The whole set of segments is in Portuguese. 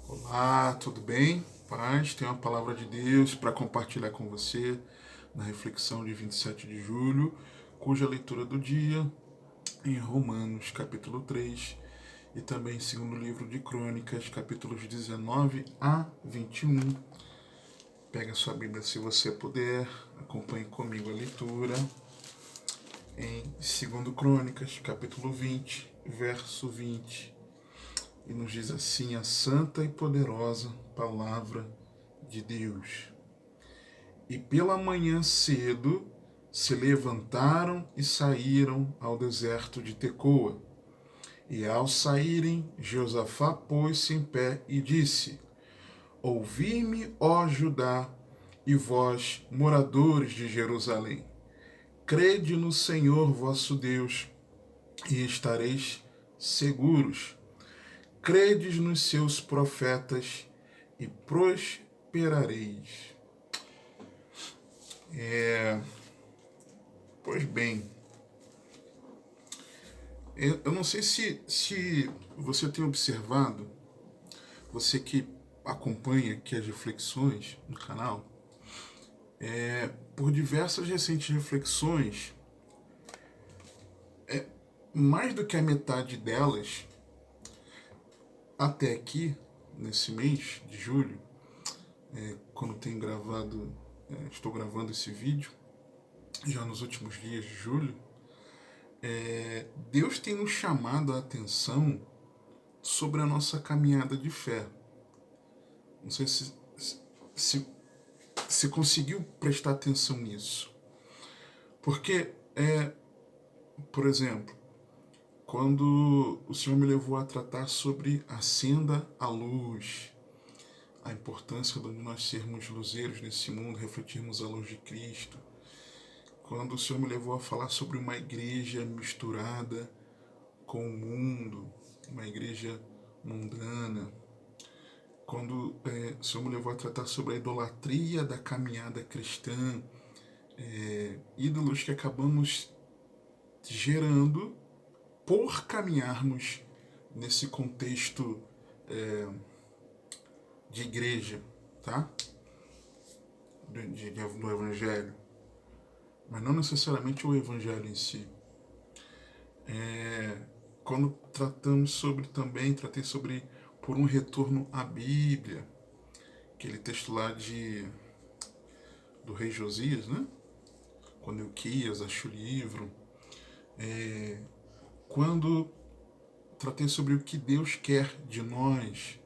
Olá, tudo bem? Paz, tenho uma palavra de Deus para compartilhar com você na reflexão de 27 de julho, cuja leitura do dia em Romanos, capítulo 3, e também em segundo livro de Crônicas, capítulos 19 a 21. Pega sua Bíblia se você puder, acompanhe comigo a leitura em segundo Crônicas, capítulo 20, verso 20. E nos diz assim a santa e poderosa palavra de Deus. E pela manhã cedo se levantaram e saíram ao deserto de Tecoa. E ao saírem, Josafá pôs-se em pé e disse: Ouvi-me, ó Judá, e vós, moradores de Jerusalém. Crede no Senhor vosso Deus, e estareis seguros. Credes nos seus profetas, e prosperareis. Pois bem, eu não sei se você tem observado, você que acompanha aqui as reflexões no canal, por diversas recentes reflexões, mais do que a metade delas, até aqui, nesse mês de julho, quando tenho gravado, estou gravando esse vídeo, já nos últimos dias de julho, Deus tem nos chamado a atenção sobre a nossa caminhada de fé. Não sei se, se conseguiu prestar atenção nisso. Porque, por exemplo, quando o Senhor me levou a tratar sobre acenda a luz, a importância de nós sermos luzeiros nesse mundo, refletirmos a luz de Cristo, quando o Senhor me levou a falar sobre uma igreja misturada com o mundo, uma igreja mundana, quando o Senhor me levou a tratar sobre a idolatria da caminhada cristã, ídolos que acabamos gerando por caminharmos nesse contexto de igreja, tá? Do evangelho, mas não necessariamente o evangelho em si. Quando tratei sobre por um retorno à Bíblia, aquele texto lá do rei Josias, né? Quando Euquias acha o livro, quando tratei sobre o que Deus quer de nós,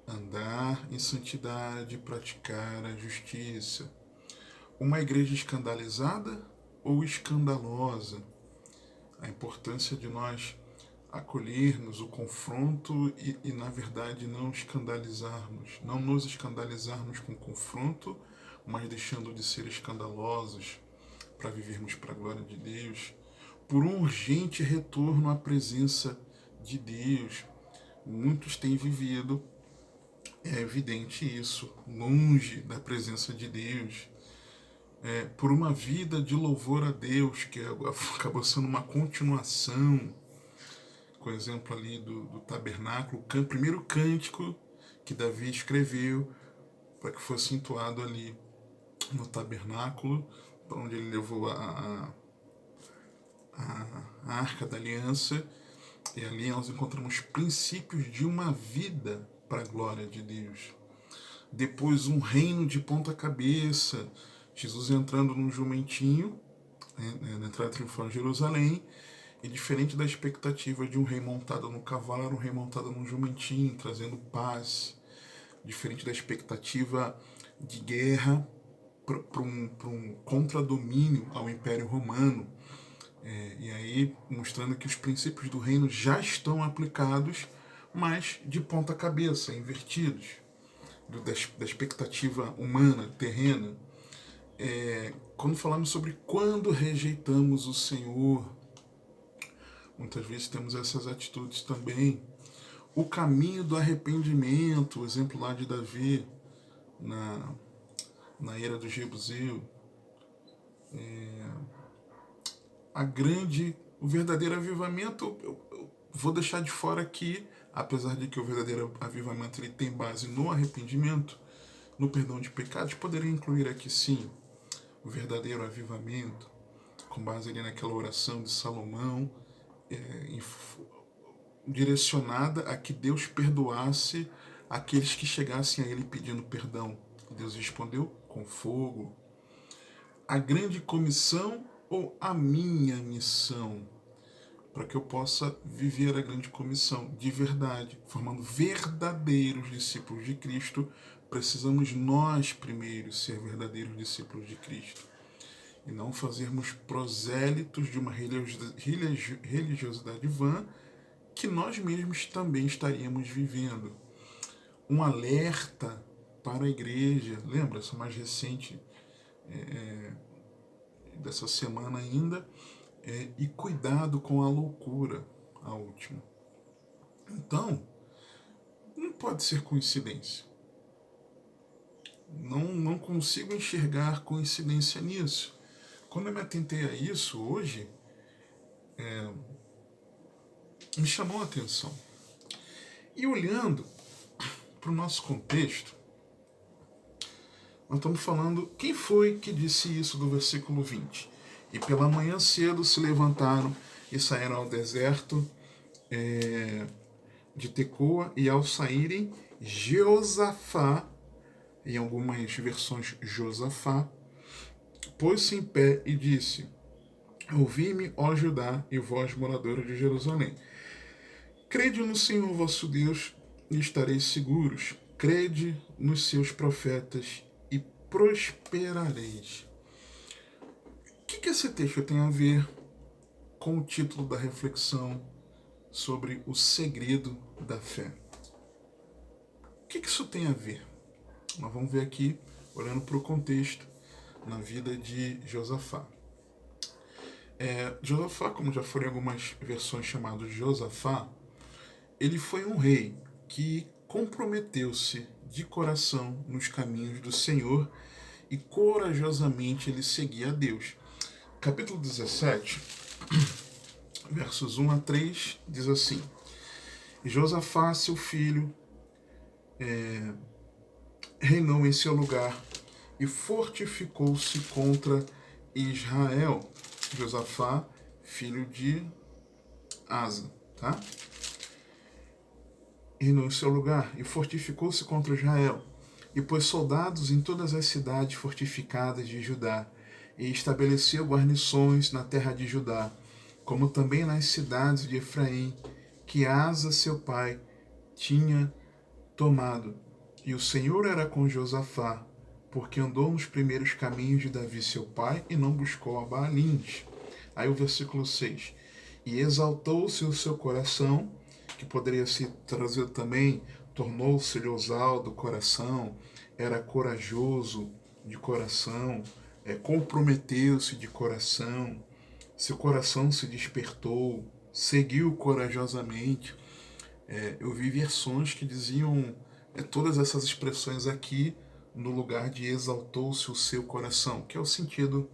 andar em santidade, praticar a justiça. Uma igreja escandalizada ou escandalosa? A importância de nós acolhermos o confronto e na verdade, não nos escandalizarmos com o confronto, mas deixando de ser escandalosos para vivermos para a glória de Deus, por um urgente retorno à presença de Deus. Muitos têm vivido, é evidente isso, longe da presença de Deus, por uma vida de louvor a Deus, que acabou sendo uma continuação, com o exemplo ali do tabernáculo, o primeiro cântico que Davi escreveu para que fosse entoado ali no tabernáculo, para onde ele levou a Arca da Aliança, e ali nós encontramos princípios de uma vida para a glória de Deus. Depois um reino de ponta cabeça, Jesus entrando num jumentinho, na entrada triunfal de Jerusalém, e diferente da expectativa de um rei montado no cavalo, era um rei montado num jumentinho, trazendo paz. Diferente da expectativa de guerra para um contradomínio ao Império Romano. E aí mostrando que os princípios do reino já estão aplicados, mas de ponta cabeça, invertidos, da expectativa humana, terrena. Quando falamos sobre quando rejeitamos o Senhor, muitas vezes temos essas atitudes também. O caminho do arrependimento, o exemplo lá de Davi, na era do Jebuseu, o verdadeiro avivamento, eu vou deixar de fora aqui apesar de que o verdadeiro avivamento ele tem base no arrependimento, no perdão de pecados, poderia incluir aqui sim o verdadeiro avivamento, com base ali naquela oração de Salomão, direcionada a que Deus perdoasse aqueles que chegassem a ele pedindo perdão. Deus respondeu com fogo. A grande comissão ou a minha missão? Para que eu possa viver a grande comissão de verdade, formando verdadeiros discípulos de Cristo, precisamos nós primeiro ser verdadeiros discípulos de Cristo e não fazermos prosélitos de uma religiosidade vã que nós mesmos também estaríamos vivendo. Um alerta para a igreja, lembra, essa mais recente dessa semana ainda, e cuidado com a loucura, a última. Então, não pode ser coincidência. Não consigo enxergar coincidência nisso. Quando eu me atentei a isso hoje, me chamou a atenção. E olhando para o nosso contexto, nós estamos falando, quem foi que disse isso do versículo 20? E pela manhã cedo se levantaram e saíram ao deserto de Tecoa, e ao saírem, Jeosafá, em algumas versões Josafá, pôs-se em pé e disse: ouvi-me, ó Judá, e vós, moradores de Jerusalém. Crede no Senhor vosso Deus e estareis seguros. Crede nos seus profetas e prosperareis. O que esse texto tem a ver com o título da reflexão sobre o segredo da fé? O que isso tem a ver? Nós vamos ver aqui, olhando para o contexto, na vida de Josafá. Josafá, como já foram em algumas versões chamado Josafá, ele foi um rei que comprometeu-se de coração nos caminhos do Senhor e corajosamente ele seguia a Deus. Capítulo 17, versos 1 a 3, diz assim: Josafá, seu filho, reinou em seu lugar e fortificou-se contra Israel. Josafá, filho de Asa, tá? Reinou em seu lugar e fortificou-se contra Israel, e pôs soldados em todas as cidades fortificadas de Judá, e estabeleceu guarnições na terra de Judá, como também nas cidades de Efraim, que Asa, seu pai, tinha tomado. E o Senhor era com Josafá, porque andou nos primeiros caminhos de Davi, seu pai, e não buscou a Baalins. Aí o versículo 6. E exaltou-se o seu coração, que poderia ser traduzido também, tornou-se-lhe ousado do coração, era corajoso de coração, comprometeu-se de coração, seu coração se despertou, seguiu corajosamente. Eu vi versões que diziam todas essas expressões aqui no lugar de exaltou-se o seu coração, que é o sentido,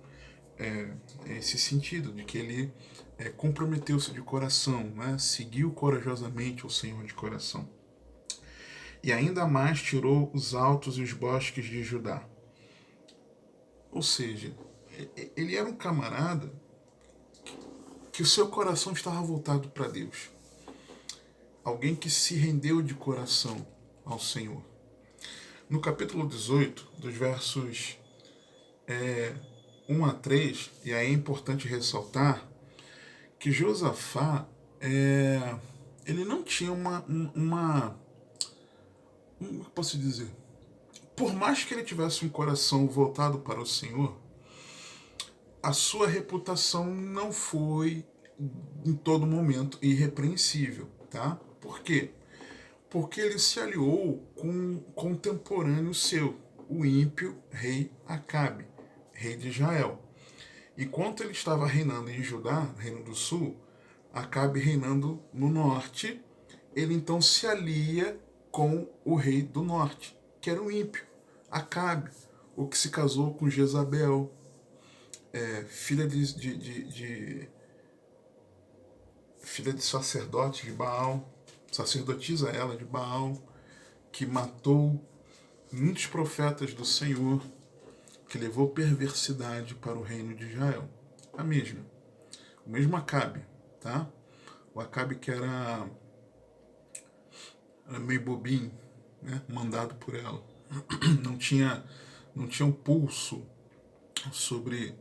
esse sentido de que ele comprometeu-se de coração, né? Seguiu corajosamente o Senhor de coração. E ainda mais tirou os altos e os bosques de Judá. Ou seja, ele era um camarada que o seu coração estava voltado para Deus. Alguém que se rendeu de coração ao Senhor. No capítulo 18, dos versos 1 a 3, e aí é importante ressaltar que Josafá, ele não tinha como posso dizer? Por mais que ele tivesse um coração voltado para o Senhor, a sua reputação não foi em todo momento irrepreensível, tá? Por quê? Porque ele se aliou com um contemporâneo seu, o ímpio rei Acabe, rei de Israel. Enquanto ele estava reinando em Judá, Reino do Sul, Acabe reinando no norte, ele então se alia com o rei do norte, que era o ímpio, Acabe, o que se casou com Jezabel, filha de sacerdote de Baal. sacerdotisa ela de Baal, que matou muitos profetas do Senhor, que levou perversidade para o reino de Israel. O mesmo Acabe, tá? O Acabe que era meio bobinho, né? Mandado por ela. Não tinha um pulso sobre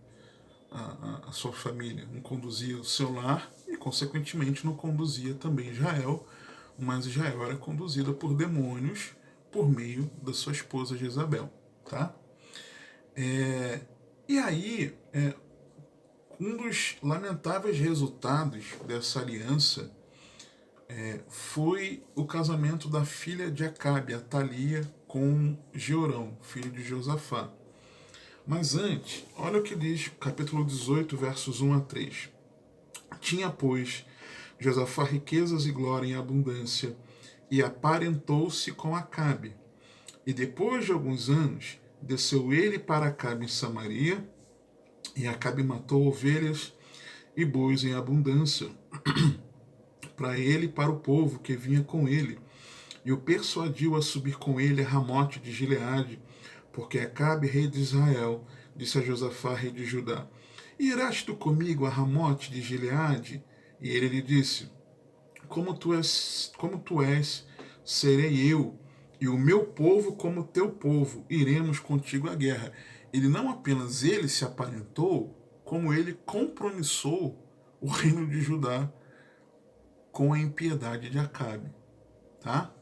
a sua família, não conduzia o seu lar e, consequentemente, não conduzia também Israel, mas Israel era conduzida por demônios por meio da sua esposa Jezabel, tá? E aí, um dos lamentáveis resultados dessa aliança foi o casamento da filha de Acabe, Atalia, com Jeorão, filho de Josafá. Mas antes, olha o que diz capítulo 18, versos 1 a 3. Tinha, pois, Josafá riquezas e glória em abundância, e aparentou-se com Acabe. E depois de alguns anos, desceu ele para Acabe em Samaria, e Acabe matou ovelhas e bois em abundância, para ele e para o povo que vinha com ele, e o persuadiu a subir com ele a Ramote de Gileade, porque Acabe, rei de Israel, disse a Josafá, rei de Judá: Irás tu comigo a Ramote de Gileade? E ele lhe disse: como tu és, serei eu, e o meu povo como teu povo, iremos contigo à guerra. Não apenas ele se aparentou, como ele compromissou o reino de Judá com a impiedade de Acabe, tá?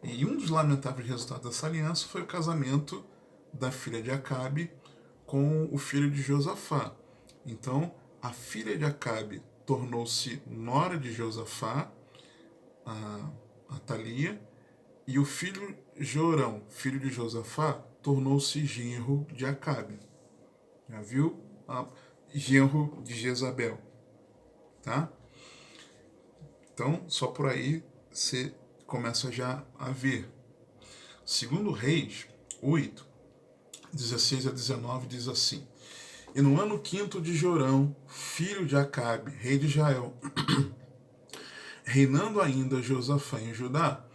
E um dos lamentáveis resultados dessa aliança foi o casamento da filha de Acabe com o filho de Josafá. Então, a filha de Acabe tornou-se nora de Josafá, a Atalia, e o filho Jorão, filho de Josafá, tornou-se genro de Acabe. Já viu? Genro de Jezabel. Tá? Então, só por aí você começa já a ver. Segundo Reis 8, 16 a 19, diz assim: E no ano 5º de Jorão, filho de Acabe, rei de Israel, reinando ainda Josafá em Judá,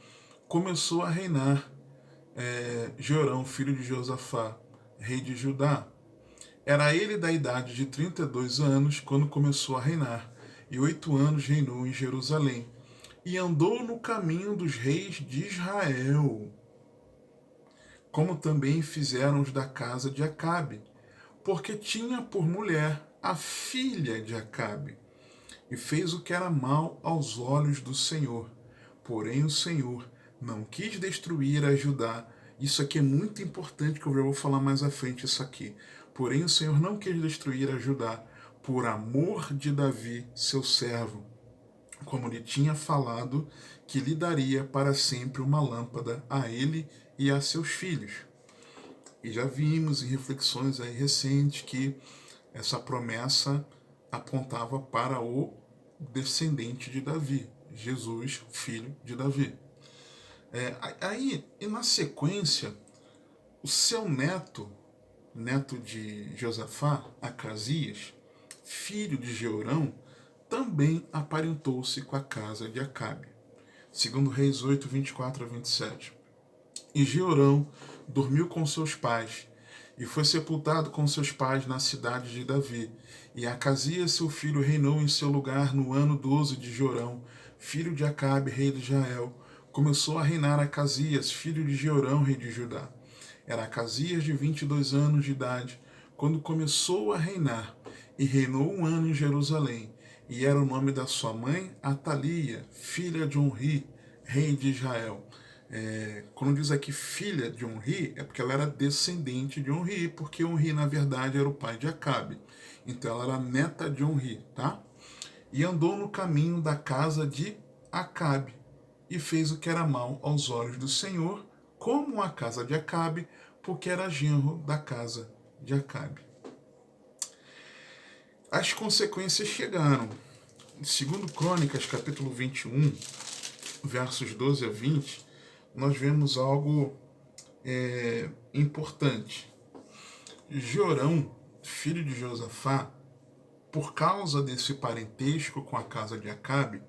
começou a reinar Jorão, filho de Josafá, rei de Judá. Era ele da idade de 32 anos quando começou a reinar, e 8 anos reinou em Jerusalém. E andou no caminho dos reis de Israel, como também fizeram os da casa de Acabe, porque tinha por mulher a filha de Acabe, e fez o que era mal aos olhos do Senhor. Porém o Senhor não quis destruir a Judá. Isso aqui é muito importante, que eu já vou falar mais à frente isso aqui. Porém o Senhor não quis destruir a Judá por amor de Davi, seu servo, como lhe tinha falado que lhe daria para sempre uma lâmpada a ele e a seus filhos. E já vimos em reflexões aí recentes que essa promessa apontava para o descendente de Davi, Jesus, filho de Davi. E na sequência, o seu neto de Josafá, Acasias, filho de Jeorão, também aparentou-se com a casa de Acabe. Segundo Reis 8, 24 a 27. E Jeorão dormiu com seus pais, e foi sepultado com seus pais na cidade de Davi. E Acasias, seu filho, reinou em seu lugar no ano 12 de Jorão, filho de Acabe, rei de Israel. Começou a reinar Acasias, filho de Jeorão, rei de Judá. Era Acasias de 22 anos de idade, quando começou a reinar, e reinou 1 ano em Jerusalém. E era o nome da sua mãe, Atalia, filha de Onri, rei de Israel. Quando diz aqui filha de Onri, é porque ela era descendente de Onri, porque Onri, na verdade, era o pai de Acabe. Então ela era neta de Onri, tá? E andou no caminho da casa de Acabe, e fez o que era mal aos olhos do Senhor, como a casa de Acabe, porque era genro da casa de Acabe. As consequências chegaram. Segundo Crônicas, capítulo 21, versos 12 a 20, nós vemos algo importante. Jorão, filho de Josafá, por causa desse parentesco com a casa de Acabe,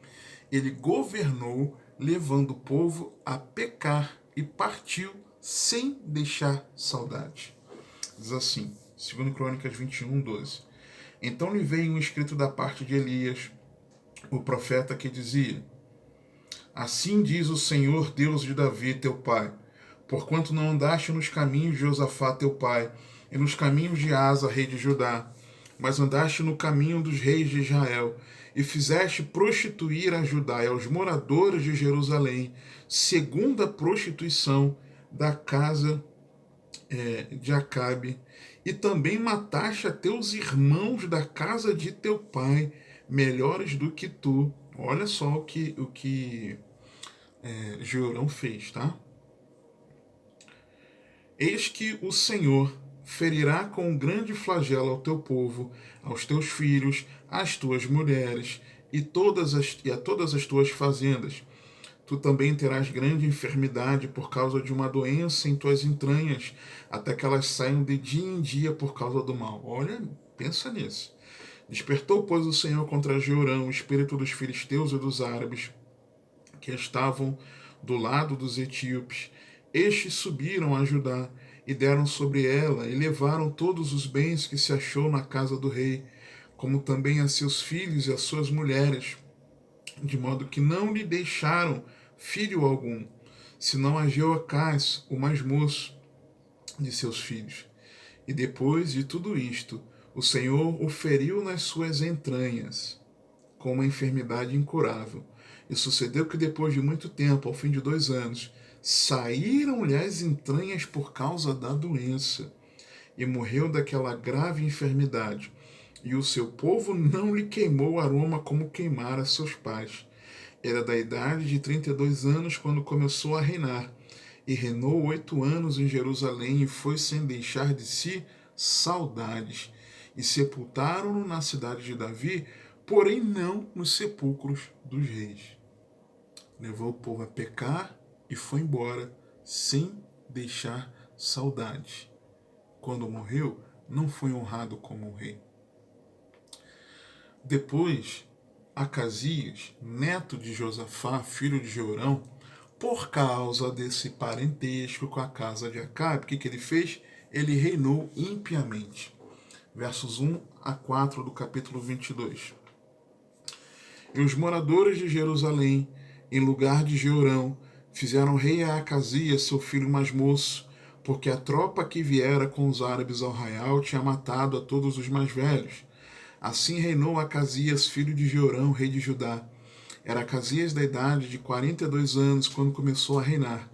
ele governou levando o povo a pecar, e partiu sem deixar saudade. Diz assim, 2 Crônicas 21:12. Então lhe veio um escrito da parte de Elias, o profeta, que dizia: Assim diz o Senhor, Deus de Davi, teu pai, porquanto não andaste nos caminhos de Josafá, teu pai, e nos caminhos de Asa, rei de Judá, mas andaste no caminho dos reis de Israel, e fizeste prostituir a Judá e aos moradores de Jerusalém, segundo a prostituição da casa de Acabe, e também mataste a teus irmãos da casa de teu pai, melhores do que tu. Olha só o que Jeorão fez, tá? Eis que o Senhor ferirá com um grande flagelo ao teu povo, aos teus filhos, às tuas mulheres e a todas as tuas fazendas. Tu também terás grande enfermidade por causa de uma doença em tuas entranhas, até que elas saiam de dia em dia por causa do mal. Olha, pensa nisso. Despertou, pois, o Senhor contra Jeorão o espírito dos filisteus e dos árabes, que estavam do lado dos etíopes. Estes subiram a Judá e deram sobre ela, e levaram todos os bens que se achou na casa do rei, como também a seus filhos e a suas mulheres, de modo que não lhe deixaram filho algum, senão a Jeoacás, o mais moço de seus filhos. E depois de tudo isto, o Senhor o feriu nas suas entranhas, com uma enfermidade incurável. E sucedeu que depois de muito tempo, ao fim de 2 anos, saíram-lhe as entranhas por causa da doença, e morreu daquela grave enfermidade. E o seu povo não lhe queimou aroma como queimara seus pais. Era da idade de 32 anos quando começou a reinar, e reinou 8 anos em Jerusalém, e foi sem deixar de si saudades. E sepultaram-no na cidade de Davi, porém não nos sepulcros dos reis. Levou o povo a pecar e foi embora, sem deixar saudade. Quando morreu, não foi honrado como um rei. Depois, Acasias, neto de Josafá, filho de Jeorão, por causa desse parentesco com a casa de Acabe, o que ele fez? Ele reinou impiamente. Versos 1 a 4 do capítulo 22. E os moradores de Jerusalém, em lugar de Jeorão, fizeram rei a Acasias, seu filho mais moço, porque a tropa que viera com os árabes ao arraial tinha matado a todos os mais velhos. Assim reinou Acasias, filho de Jeorão, rei de Judá. Era Acasias da idade de 42 anos quando começou a reinar.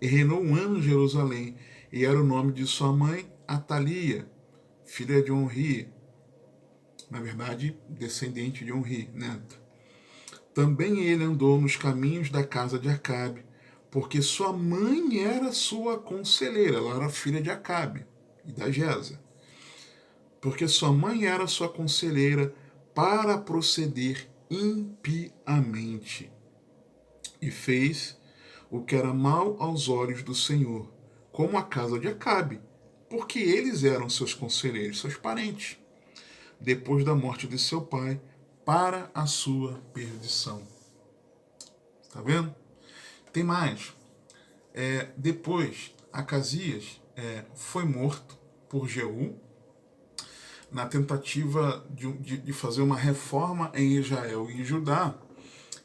E reinou 1 ano em Jerusalém, e era o nome de sua mãe Atalia, filha de Onri, na verdade, descendente de Onri, neto. Também ele andou nos caminhos da casa de Acabe, porque sua mãe era sua conselheira, ela era filha de Acabe e da Jeza. Porque sua mãe era sua conselheira para proceder impiamente. E fez o que era mal aos olhos do Senhor, como a casa de Acabe, porque eles eram seus conselheiros, seus parentes, depois da morte de seu pai, para a sua perdição. Está vendo? Tem mais. Depois, Acasias foi morto por Jeú, na tentativa de fazer uma reforma em Israel e em Judá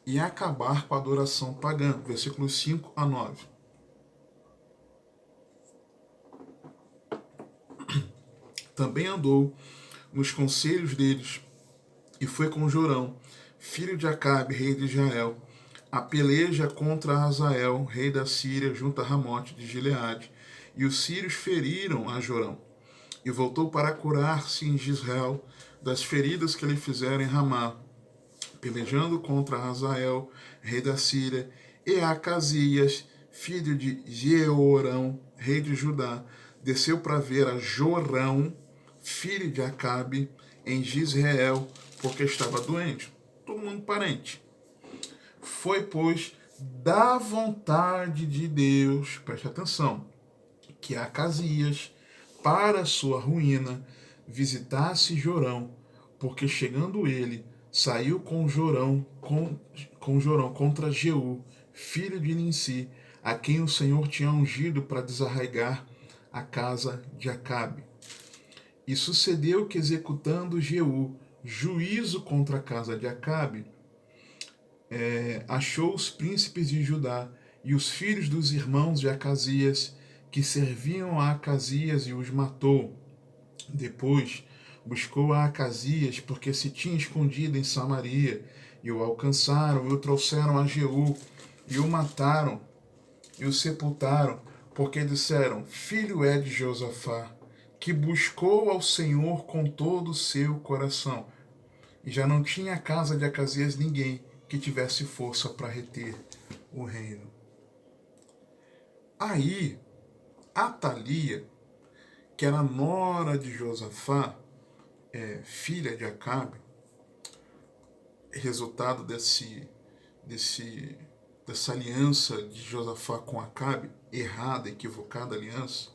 e acabar com a adoração pagã. Versículos 5 a 9. Também andou nos conselhos deles e foi com Jorão, filho de Acabe, rei de Israel, a peleja contra Hazael, rei da Síria, junto a Ramote de Gileade. E os sírios feriram a Jorão. E voltou para curar-se em Gisrael das feridas que lhe fizeram em Ramá, pelejando contra Hazael, rei da Síria, e Acasias, filho de Jeorão, rei de Judá, desceu para ver a Jorão, filho de Acabe, em Gisrael, porque estava doente. Todo mundo parente. Foi, pois, da vontade de Deus, preste atenção, que Acasias, para sua ruína, visitasse Jorão, porque chegando ele, saiu com Jorão contra Jeú, filho de Ninsi, a quem o Senhor tinha ungido para desarraigar a casa de Acabe. E sucedeu que, executando Jeú juízo contra a casa de Acabe, achou os príncipes de Judá e os filhos dos irmãos de Acasias, que serviam a Acasias, e os matou. Depois buscou a Acasias, porque se tinha escondido em Samaria, e o alcançaram e o trouxeram a Jeú, e o mataram e o sepultaram, porque disseram: filho é de Josafá, que buscou ao Senhor com todo o seu coração. E já não tinha a casa de Acasias ninguém que tivesse força para reter o reino. Aí, Atalia, que era nora de Josafá, filha de Acabe, resultado dessa aliança de Josafá com Acabe, errada, equivocada aliança,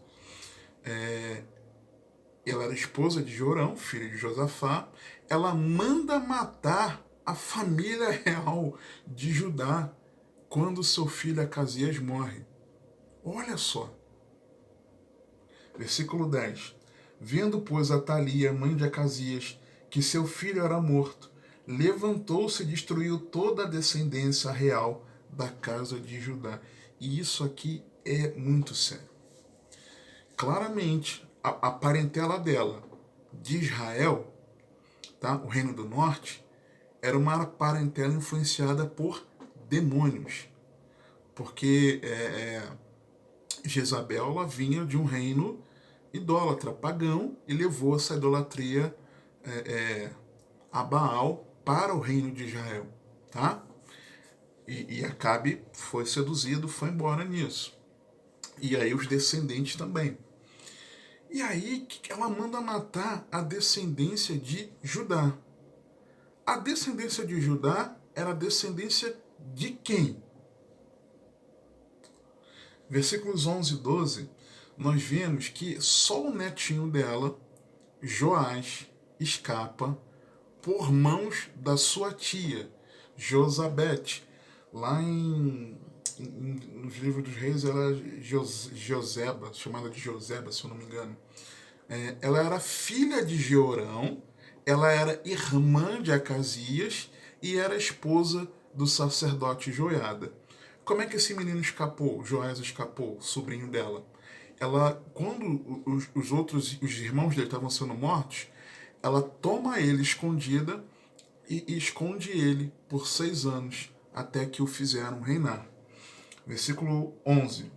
ela era esposa de Jorão, filho de Josafá. Ela manda matar a família real de Judá quando seu filho Acasias morre. Olha só. Versículo 10. Vendo, pois, Atalia, mãe de Acasias, que seu filho era morto, levantou-se e destruiu toda a descendência real da casa de Judá. E isso aqui é muito sério. Claramente, a parentela dela de Israel, tá? O reino do norte, era uma parentela influenciada por demônios. Porque Jezabel, ela vinha de um reino idólatra, pagão, e levou essa idolatria a Baal para o reino de Israel, tá? E Acabe foi seduzido, foi embora nisso. E aí os descendentes também. E aí ela manda matar a descendência de Judá. A descendência de Judá era a descendência de quem? Versículos 11 e 12, nós vemos que só o netinho dela, Joás, escapa por mãos da sua tia, Josabete. Lá nos livros dos reis, ela é Joseba, chamada de Joseba, se eu não me engano. Ela era filha de Jeorão, ela era irmã de Acasias e era esposa do sacerdote Joiada. Como é que esse menino escapou? Joás escapou, sobrinho dela. Ela, quando os irmãos dele estavam sendo mortos, ela toma ele escondida e esconde ele por 6 anos, até que o fizeram reinar. Versículo 11.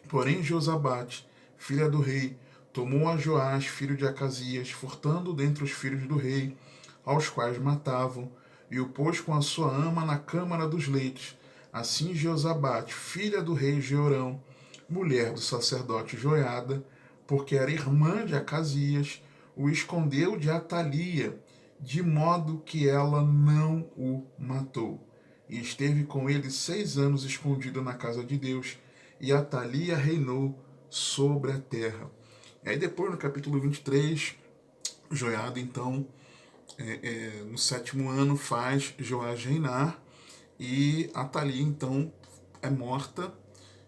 Porém Josabate, filha do rei, tomou a Joás, filho de Acasias, furtando dentre os filhos do rei, aos quais matavam, e o pôs com a sua ama na câmara dos leitos. Assim Josabate, filha do rei Jeorão, mulher do sacerdote Joiada, porque era irmã de Acasias, o escondeu de Atalia, de modo que ela não o matou. E esteve com ele 6 anos escondido na casa de Deus, e Atalia reinou sobre a terra. E aí depois, no capítulo 23, Joiada, então, no 7º ano, faz Joás reinar, e Atalia, então, é morta,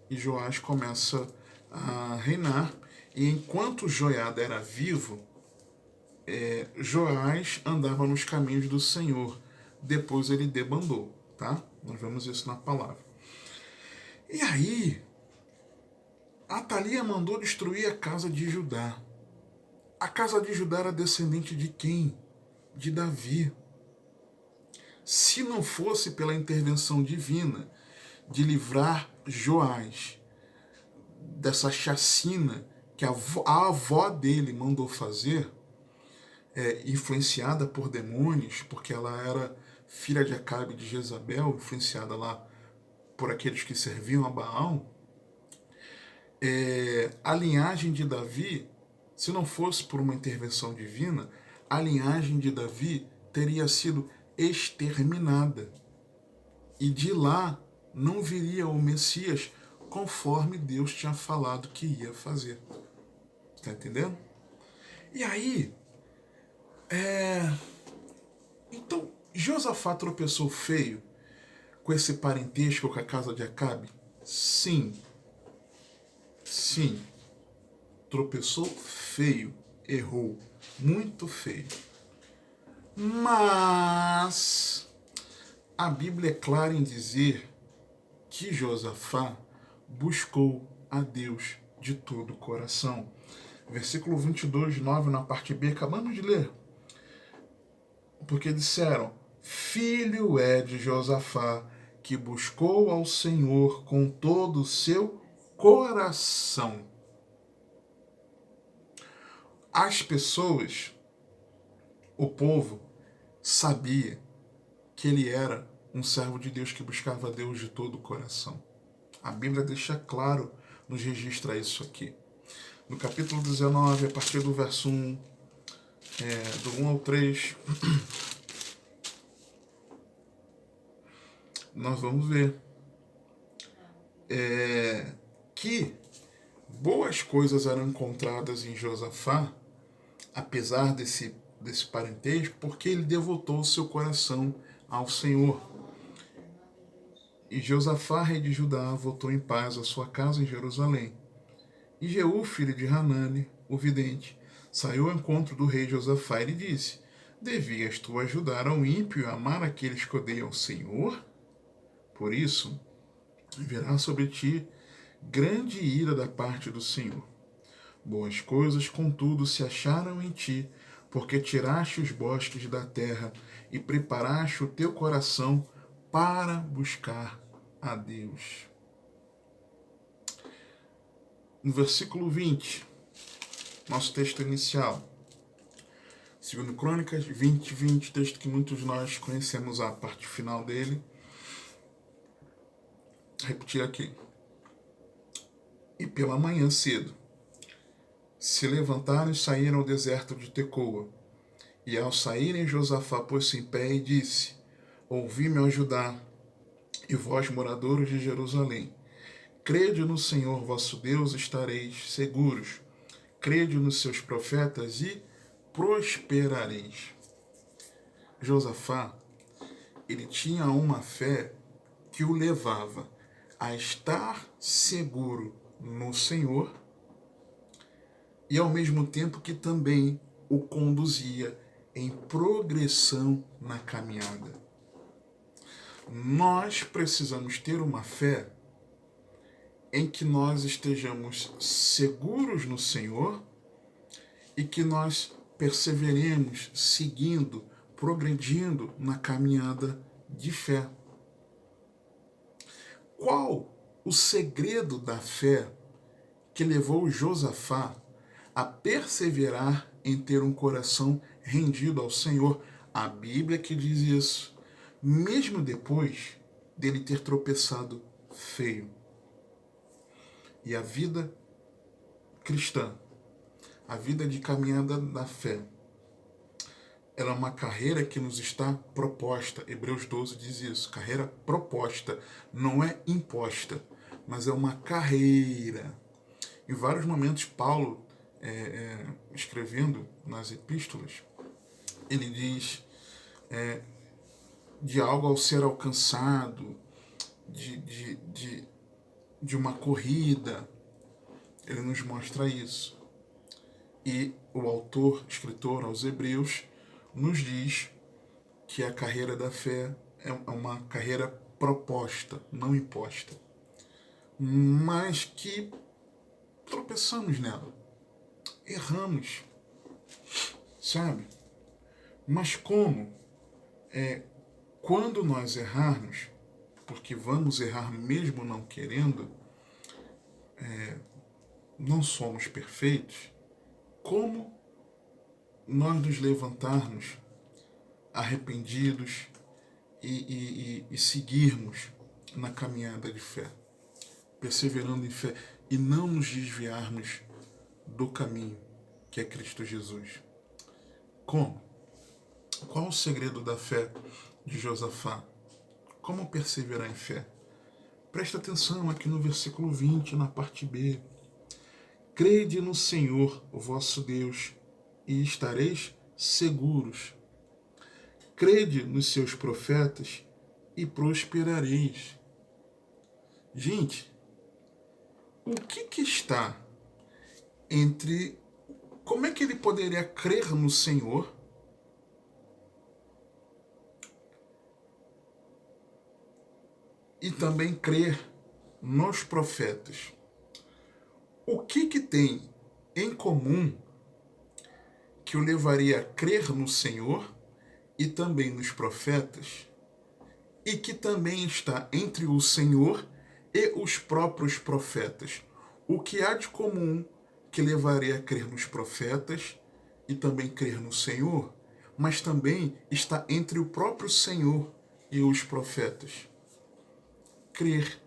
e Joás começa a reinar. E enquanto Joiada era vivo, Joás andava nos caminhos do Senhor. Depois ele debandou, tá? Nós vemos isso na palavra. E aí, Atalia mandou destruir a casa de Judá. A casa de Judá era descendente de quem? De Davi. Se não fosse pela intervenção divina de livrar Joás dessa chacina que a avó dele mandou fazer, influenciada por demônios, porque ela era filha de Acabe de Jezabel, influenciada lá por aqueles que serviam a Baal, a linhagem de Davi, se não fosse por uma intervenção divina, a linhagem de Davi teria sido exterminada. E de lá não viria o Messias conforme Deus tinha falado que ia fazer. Tá entendendo? E aí, então, Josafá tropeçou feio com esse parentesco com a casa de Acabe? Sim. Sim. Tropeçou feio, errou, muito feio. Mas a Bíblia é clara em dizer que Josafá buscou a Deus de todo o coração. Versículo 22, 9, na parte B, acabamos de ler. Porque disseram, filho é de Josafá, que buscou ao Senhor com todo o seu coração. As pessoas, o povo, sabia que ele era um servo de Deus que buscava a Deus de todo o coração. A Bíblia deixa claro, nos registra isso aqui. No capítulo 19, a partir do verso 1, do 1 ao 3, nós vamos ver que boas coisas eram encontradas em Josafá, apesar desse parentesco, porque ele devotou o seu coração ao Senhor. E Josafá, rei de Judá, voltou em paz à sua casa em Jerusalém. E Jeú, filho de Hanani, o vidente, saiu ao encontro do rei Josafá e lhe disse, devias tu ajudar ao ímpio e amar aqueles que odeiam o Senhor? Por isso, virá sobre ti grande ira da parte do Senhor. Boas coisas, contudo, se acharam em ti, porque tiraste os bosques da terra e preparaste o teu coração para buscar a Deus. No versículo 20, nosso texto inicial. 2 Crônicas 20, 20, texto que muitos de nós conhecemos a parte final dele. Repetir aqui. E pela manhã cedo, se levantaram e saíram ao deserto de Tecoa. E ao saírem, Josafá pôs-se em pé e disse, ouvi-me, ó Judá, e vós, moradores de Jerusalém, crede no Senhor vosso Deus, estareis seguros. Crede nos seus profetas e prosperareis. Josafá, ele tinha uma fé que o levava a estar seguro no Senhor e ao mesmo tempo que também o conduzia em progressão na caminhada. Nós precisamos ter uma fé em que nós estejamos seguros no Senhor e que nós perseveremos seguindo, progredindo na caminhada de fé. Qual o segredo da fé que levou Josafá a perseverar em ter um coração rendido ao Senhor? A Bíblia que diz isso, mesmo depois dele ter tropeçado feio. E a vida cristã, a vida de caminhada da fé, ela é uma carreira que nos está proposta. Hebreus 12 diz isso, carreira proposta, não é imposta, mas é uma carreira. Em vários momentos, Paulo, escrevendo nas epístolas, ele diz de algo ao ser alcançado, de uma corrida, ele nos mostra isso. E o autor, escritor aos Hebreus, nos diz que a carreira da fé é uma carreira proposta, não imposta, mas que tropeçamos nela, erramos, sabe? Mas como? Quando nós errarmos, porque vamos errar mesmo não querendo, não somos perfeitos, como nós nos levantarmos arrependidos e seguirmos na caminhada de fé, perseverando em fé e não nos desviarmos do caminho que é Cristo Jesus? Como? Qual o segredo da fé de Josafá? Como perseverar em fé? Presta atenção aqui no versículo 20, na parte B. Crede no Senhor, o vosso Deus, e estareis seguros. Crede nos seus profetas e prosperareis. Gente, o que está entre... Como é que ele poderia crer no Senhor e também crer nos profetas? O que tem em comum que o levaria a crer no Senhor e também nos profetas, e que também está entre o Senhor e os próprios profetas? O que há de comum que levaria a crer nos profetas e também crer no Senhor, mas também está entre o próprio Senhor e os profetas? Crer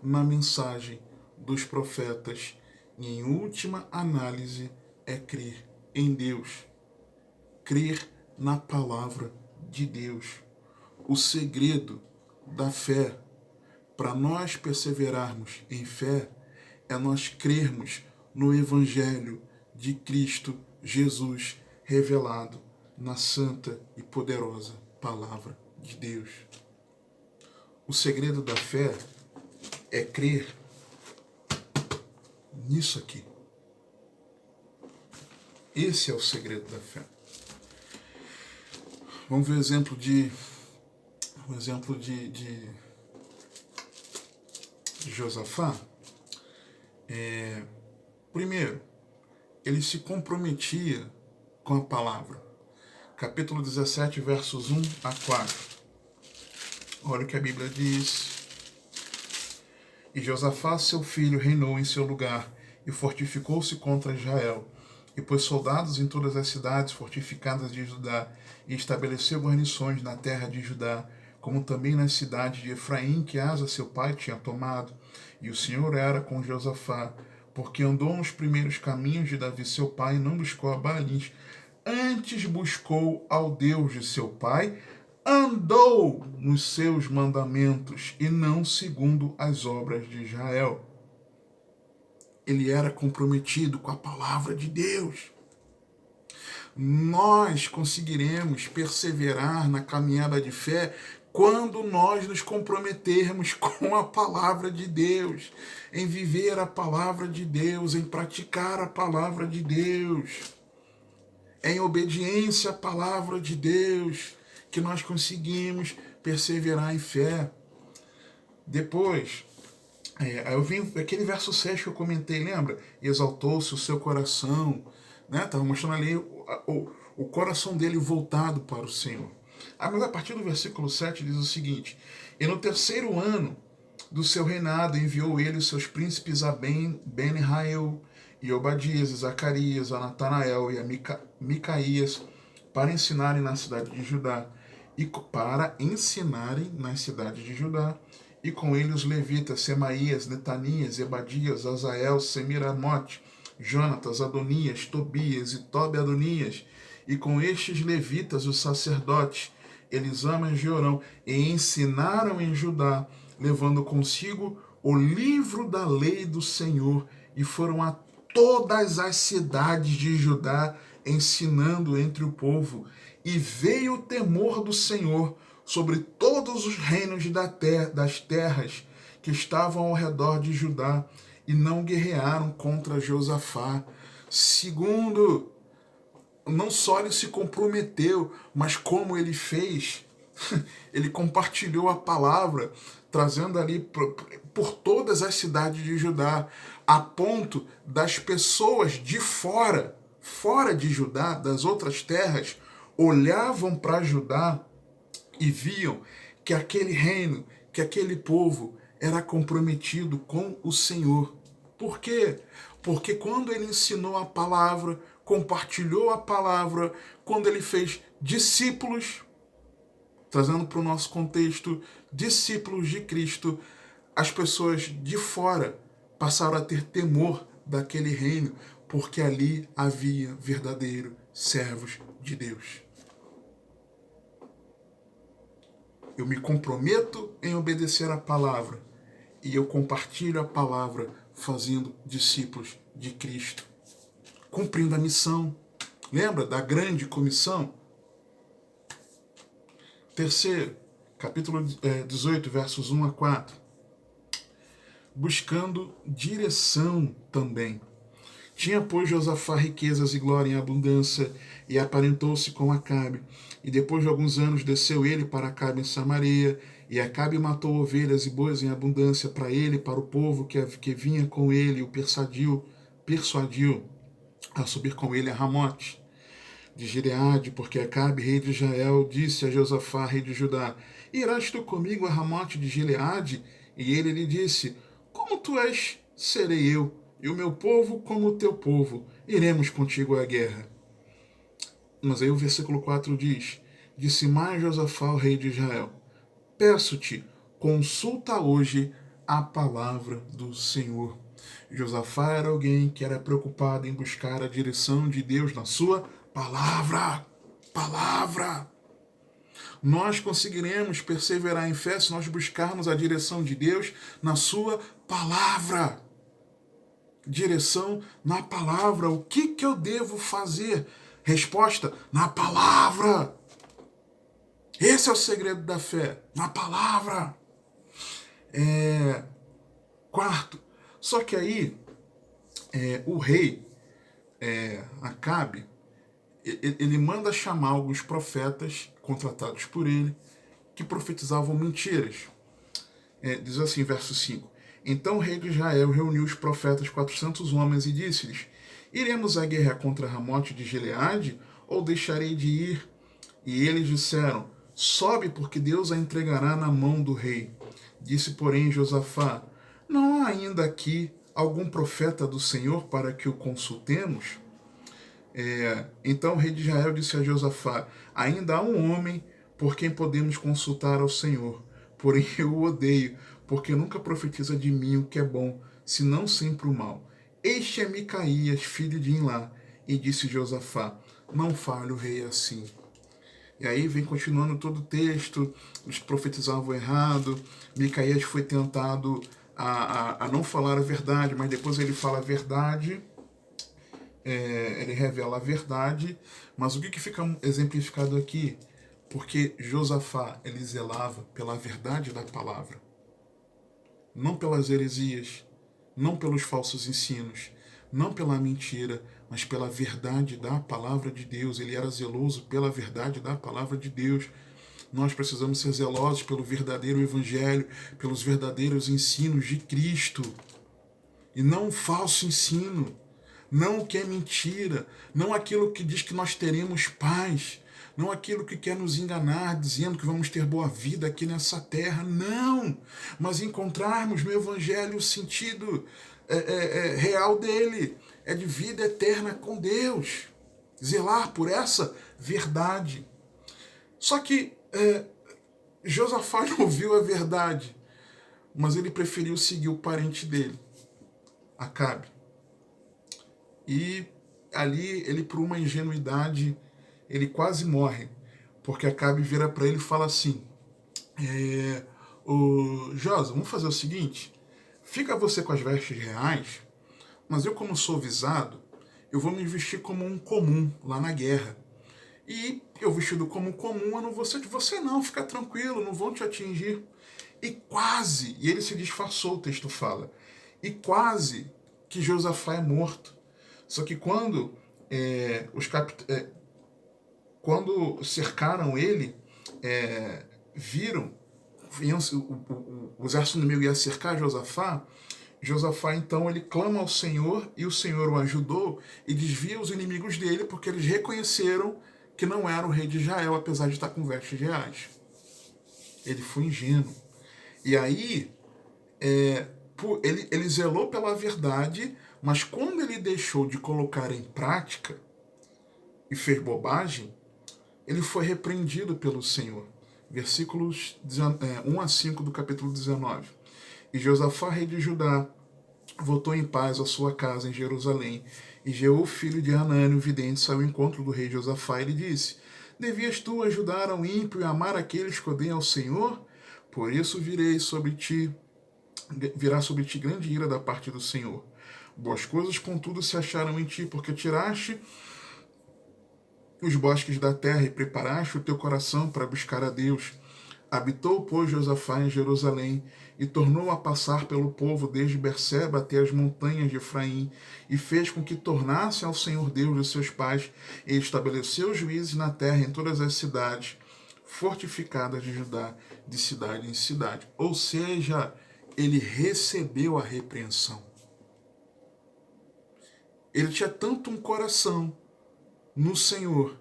na mensagem dos profetas e, em última análise, é crer em Deus. Crer na palavra de Deus. O segredo da fé, para nós perseverarmos em fé, é nós crermos no Evangelho de Cristo Jesus revelado na santa e poderosa palavra de Deus. O segredo da fé é crer nisso aqui. Esse é o segredo da fé. Vamos ver o exemplo de Josafá. Primeiro, ele se comprometia com a palavra. Capítulo 17, versos 1 a 4. Olha o que a Bíblia diz. E Josafá, seu filho, reinou em seu lugar e fortificou-se contra Israel. E pôs soldados em todas as cidades fortificadas de Judá, e estabeleceu guarnições na terra de Judá, como também nas cidades de Efraim, que Asa, seu pai, tinha tomado. E o Senhor era com Josafá, porque andou nos primeiros caminhos de Davi, seu pai, e não buscou a Baalins, antes buscou ao Deus de seu pai, andou nos seus mandamentos, e não segundo as obras de Israel. Ele era comprometido com a palavra de Deus. Nós conseguiremos perseverar na caminhada de fé quando nós nos comprometermos com a palavra de Deus, em viver a palavra de Deus, em praticar a palavra de Deus, em obediência à palavra de Deus, que nós conseguimos perseverar em fé. Depois, eu vim aquele verso 6 que eu comentei, lembra? Exaltou-se o seu coração, né? Estava mostrando ali o coração dele voltado para o Senhor. Mas a partir do versículo 7 diz o seguinte: e no terceiro ano do seu reinado enviou ele os seus príncipes a Ben-Israel, e Obadias, e Zacarias, a Natanael e a Micaías, para ensinarem na cidade de Judá, e com ele os levitas, Semaías, Netanias, Ebadias, Azael, Semiramote, Jonatas, Adonias, Tobias e Tobi-Adonias, e com estes levitas os sacerdotes, Elisama e Jeorão, e ensinaram em Judá, levando consigo o livro da lei do Senhor, e foram a todas as cidades de Judá, ensinando entre o povo. E veio o temor do Senhor sobre todos os reinos das terras que estavam ao redor de Judá, e não guerrearam contra Josafá. Segundo, não só ele se comprometeu, mas como ele fez, ele compartilhou a palavra, trazendo ali por todas as cidades de Judá, a ponto das pessoas de fora de Judá, das outras terras, olhavam para Judá e viam que aquele reino, que aquele povo era comprometido com o Senhor. Por quê? Porque quando ele ensinou a palavra, compartilhou a palavra, quando ele fez discípulos, trazendo para o nosso contexto, discípulos de Cristo, as pessoas de fora passaram a ter temor daquele reino, porque ali havia verdadeiros servos de Deus. Eu me comprometo em obedecer a palavra e eu compartilho a palavra fazendo discípulos de Cristo, cumprindo a missão. Lembra da grande comissão? Terceiro, capítulo 18, versos 1 a 4. Buscando direção também. Tinha, pois, Josafá riquezas e glória em abundância, e aparentou-se com Acabe. E depois de alguns anos desceu ele para Acabe em Samaria, e Acabe matou ovelhas e bois em abundância para ele, para o povo que vinha com ele, e o persuadiu a subir com ele a Ramote de Gileade, porque Acabe, rei de Israel, disse a Josafá, rei de Judá: Irás tu comigo a Ramote de Gileade? E ele lhe disse: Como tu és, serei eu, e o meu povo como o teu povo. Iremos contigo à guerra. Mas aí o versículo 4 diz: Disse mais Josafá, ao rei de Israel: Peço-te, consulta hoje a palavra do Senhor. Josafá era alguém que era preocupado em buscar a direção de Deus na sua palavra. Palavra. Nós conseguiremos perseverar em fé se nós buscarmos a direção de Deus na sua palavra. Direção na palavra. O que eu devo fazer? Resposta: na palavra. Esse é o segredo da fé, na palavra. Quarto, só que aí o rei Acabe, ele manda chamar alguns profetas contratados por ele que profetizavam mentiras. Diz assim, verso 5: Então o rei de Israel reuniu os profetas 400 homens e disse-lhes: Iremos à guerra contra Ramote de Gileade, ou deixarei de ir? E eles disseram: Sobe, porque Deus a entregará na mão do rei. Disse, porém, Josafá: Não há ainda aqui algum profeta do Senhor para que o consultemos? Então o rei de Israel disse a Josafá: Ainda há um homem por quem podemos consultar ao Senhor, porém eu o odeio, porque nunca profetiza de mim o que é bom, senão sempre o mal. Este é Micaías, filho de Imlá. E disse Josafá: Não fale o rei assim. E aí vem continuando todo o texto, eles profetizavam errado, Micaías foi tentado a não falar a verdade, mas depois ele fala a verdade, ele revela a verdade, mas o que fica exemplificado aqui? Porque Josafá, ele zelava pela verdade da palavra, não pelas heresias, não pelos falsos ensinos, não pela mentira, mas pela verdade da palavra de Deus. Ele era zeloso pela verdade da palavra de Deus. Nós precisamos ser zelosos pelo verdadeiro evangelho, pelos verdadeiros ensinos de Cristo, e não o falso ensino, não o que é mentira, não aquilo que diz que nós teremos paz, não aquilo que quer nos enganar, dizendo que vamos ter boa vida aqui nessa terra, não, mas encontrarmos no evangelho o sentido real dele, é de vida eterna com Deus, zelar por essa verdade. Só que Josafá não ouviu a verdade, mas ele preferiu seguir o parente dele, Acabe. E ali ele, por uma ingenuidade, ele quase morre, porque Acabe vira para ele e fala assim: Josa, vamos fazer o seguinte, fica você com as vestes reais, mas eu, como sou visado, eu vou me vestir como um comum lá na guerra. E eu vestido como comum, eu não vou ser de você não, fica tranquilo, não vão te atingir. E quase, e ele se disfarçou, o texto fala, e quase que Josafá é morto. Só que quando quando cercaram ele, viram, o exército inimigo ia cercar Josafá, Josafá então ele clama ao Senhor e o Senhor o ajudou e desvia os inimigos dele, porque eles reconheceram que não era o rei de Israel, apesar de estar com vestes reais. Ele foi ingênuo. E aí ele zelou pela verdade, mas quando ele deixou de colocar em prática e fez bobagem, ele foi repreendido pelo Senhor. Versículos 1 a 5 do capítulo 19. E Josafá, rei de Judá, voltou em paz à sua casa em Jerusalém. E Jeú, filho de Hanani, o vidente, saiu ao encontro do rei Josafá e lhe disse: Devias tu ajudar ao ímpio e amar aqueles que odeiam ao Senhor? Por isso virá sobre ti grande ira da parte do Senhor. Boas coisas, contudo, se acharam em ti, porque tiraste os bosques da terra e preparaste o teu coração para buscar a Deus. Habitou, pois, Josafá em Jerusalém, e tornou a passar pelo povo desde Berseba até as montanhas de Efraim, e fez com que tornassem ao Senhor Deus de seus pais, e estabeleceu juízes na terra em todas as cidades fortificadas de Judá, de cidade em cidade. Ou seja, ele recebeu a repreensão. Ele tinha tanto um coração no Senhor,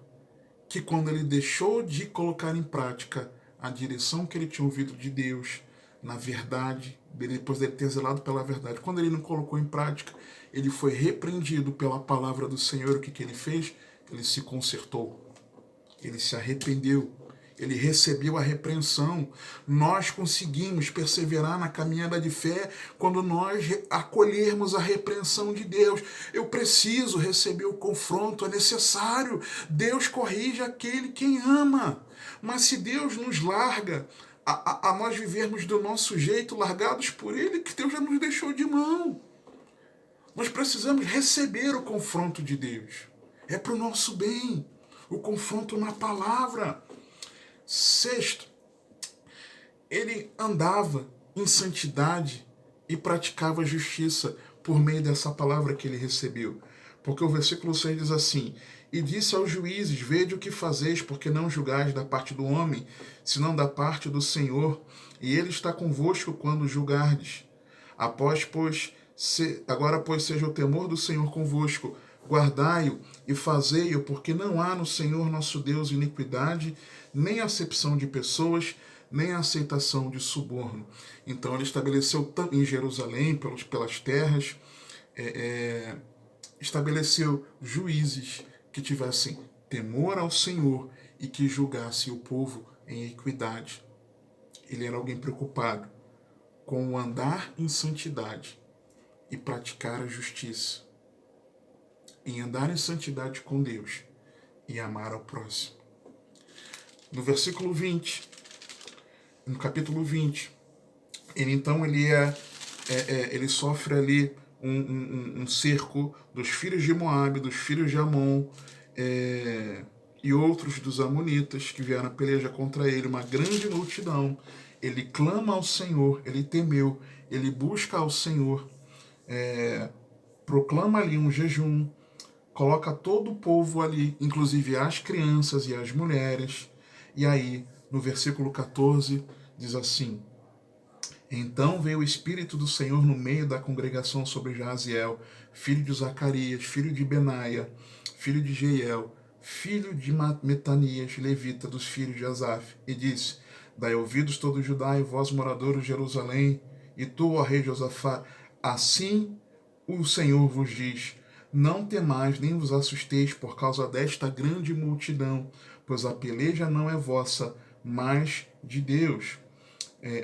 que quando ele deixou de colocar em prática a direção que ele tinha ouvido de Deus, na verdade, depois dele ter zelado pela verdade, quando ele não colocou em prática, ele foi repreendido pela palavra do Senhor. O que ele fez? Ele se consertou, ele se arrependeu, ele recebeu a repreensão. Nós conseguimos perseverar na caminhada de fé quando nós acolhermos a repreensão de Deus. Eu preciso receber o confronto, é necessário. Deus corrige aquele quem ama. Mas se Deus nos larga a nós vivermos do nosso jeito, largados por Ele, que Deus já nos deixou de mão. Nós precisamos receber o confronto de Deus. É para o nosso bem. O confronto na palavra. Sexto, ele andava em santidade e praticava justiça por meio dessa palavra que ele recebeu. Porque o versículo 6 diz assim: e disse aos juízes, vede o que fazeis, porque não julgais da parte do homem, senão da parte do Senhor, e ele está convosco quando julgardes. Agora, pois, seja o temor do Senhor convosco, guardai-o e fazei-o, porque não há no Senhor nosso Deus iniquidade, nem acepção de pessoas, nem aceitação de suborno. Então ele estabeleceu em Jerusalém, pelas terras, estabeleceu juízes que tivessem temor ao Senhor e que julgassem o povo em equidade. Ele era alguém preocupado com o andar em santidade e praticar a justiça, em andar em santidade com Deus e amar ao próximo. No versículo 20, no capítulo 20, ele sofre ali um cerco dos filhos de Moabe, dos filhos de Amon, e outros dos amonitas que vieram a pelejar contra ele, uma grande multidão. Ele clama ao Senhor, ele temeu, ele busca ao Senhor, proclama ali um jejum, coloca todo o povo ali, inclusive as crianças e as mulheres. E aí, no versículo 14, diz assim: então veio o Espírito do Senhor no meio da congregação sobre Jaziel, filho de Zacarias, filho de Benaia, filho de Jeiel, filho de Metanias, levita dos filhos de Asaf, e disse: dai ouvidos todo Judá e vós, moradores de Jerusalém, e tu, ó rei Josafá, assim o Senhor vos diz: não temais nem vos assusteis por causa desta grande multidão, pois a peleja não é vossa, mas de Deus.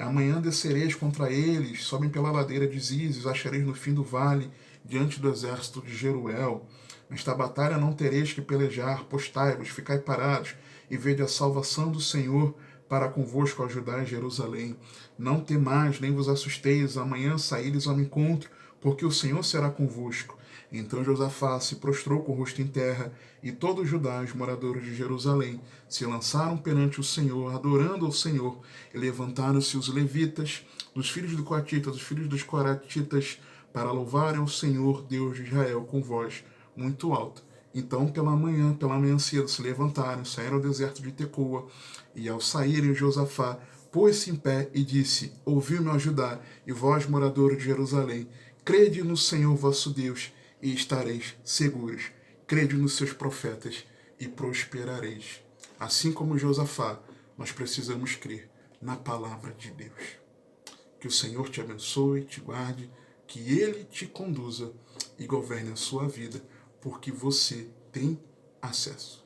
Amanhã descereis contra eles, sobem pela ladeira de Ziz, achareis no fim do vale, diante do exército de Jeruel. Nesta batalha não tereis que pelejar, postai-vos, ficai parados, e vede a salvação do Senhor para convosco ajudar em Jerusalém. Não temais, nem vos assusteis, amanhã saíres ao encontro, porque o Senhor será convosco. Então Josafá se prostrou com o rosto em terra, e todos Judá, os moradores de Jerusalém, se lançaram perante o Senhor, adorando ao Senhor, e levantaram-se os levitas, dos filhos do Coatita, dos filhos dos Coratitas, para louvarem ao Senhor, Deus de Israel, com voz muito alta. Então, pela manhã cedo, se levantaram, saíram ao deserto de Tecoa, e ao saírem Josafá, pôs-se em pé e disse: ouviu-me ajudar, e vós, moradores de Jerusalém, crede no Senhor vosso Deus, e estareis seguros. Crede nos seus profetas, e prosperareis. Assim como Josafá, nós precisamos crer na palavra de Deus. Que o Senhor te abençoe, te guarde, que Ele te conduza e governe a sua vida, porque você tem acesso.